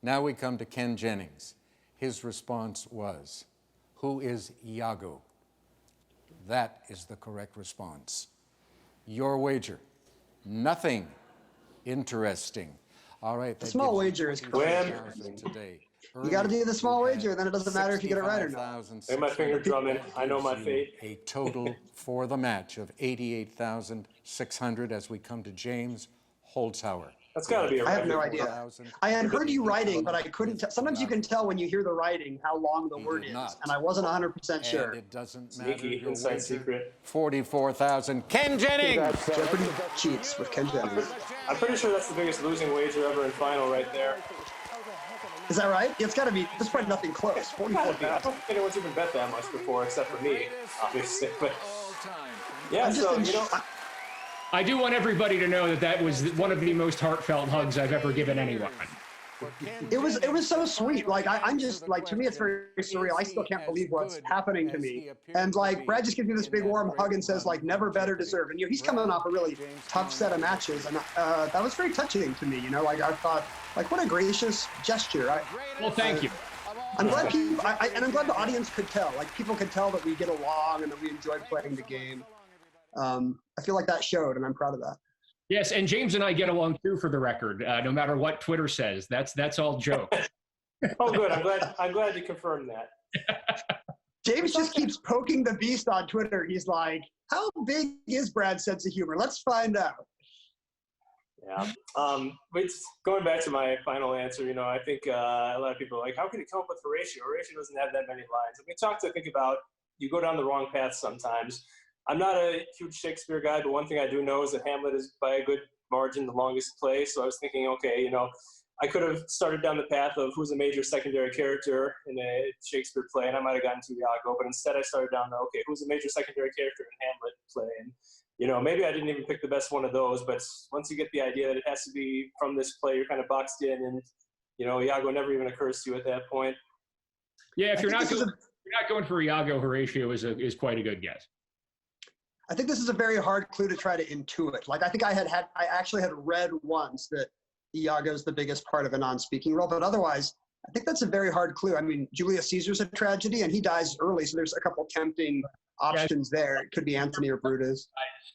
Now we come to Ken Jennings. His response was, who is Iago? That is the correct response. Your wager, nothing interesting. All right. The small wager is correct. Today. You got to do the small wager, then it doesn't matter if you get it right or not. Hey, my finger drumming. I know my fate. A total for the match of 88,600 as we come to James Holzhauer. That's got to be a record. I have no idea. I had heard you writing, but I couldn't tell. Sometimes you can tell when you hear the writing how long the word is, and I wasn't 100% sure. And it doesn't matter. Sneaky inside secret. 44,000. Ken Jennings! Jeopardy cheats with Ken Jennings. I'm pretty sure that's the biggest losing wager ever in final right there. Is that right? It's got to be. There's probably nothing close. 44,000. I don't think anyone's even bet that much before, except for me, obviously. But yeah, so you know. I do want everybody to know that that was one of the most heartfelt hugs I've ever given anyone. It was so sweet. Like I'm just like, to me it's very surreal. I still can't believe what's happening to me. And like Brad just gives me this big warm hug and says like never better deserved. And you know, he's coming off a really tough set of matches, and that was very touching to me. You know, like I thought, like what a gracious gesture. Well, thank you. I'm glad people, and I'm glad the audience could tell. Like people could tell that we get along and that we enjoyed playing the game. I feel like that showed, and I'm proud of that. Yes, and James and I get along too, for the record. No matter what Twitter says, that's all joke. Oh, good. I'm glad you confirmed that. James just keeps poking the beast on Twitter. He's like, "How big is Brad's sense of humor? Let's find out." Yeah. But going back to my final answer, you know, I think a lot of people are like, "How can you come up with Horatio? Horatio doesn't have that many lines." And we talk to think about you go down the wrong path sometimes. I'm not a huge Shakespeare guy, but one thing I do know is that Hamlet is by a good margin the longest play. So I was thinking, okay, you know, I could have started down the path of who's a major secondary character in a Shakespeare play, and I might have gotten to Iago, but instead I started down the, okay, who's a major secondary character in Hamlet play? And, you know, maybe I didn't even pick the best one of those, but once you get the idea that it has to be from this play, you're kind of boxed in, and, you know, Iago never even occurs to you at that point. Yeah, if you're not going for Iago, Horatio is quite a good guess. I think this is a very hard clue to try to intuit. Like, I think I actually had read once that Iago is the biggest part of a non-speaking role, but otherwise, I think that's a very hard clue. I mean, Julius Caesar's a tragedy, and he dies early, so there's a couple tempting options there. It could be Antony or Brutus.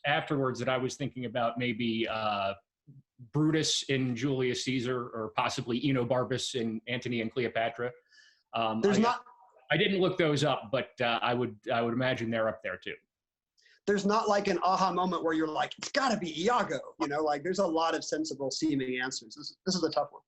Afterwards, that I was thinking about maybe Brutus in Julius Caesar, or possibly Enobarbus in Antony and Cleopatra. I didn't look those up, but I would imagine they're up there too. There's not like an aha moment where you're like, it's got to be Iago. You know, like there's a lot of sensible seeming answers. This is a tough one.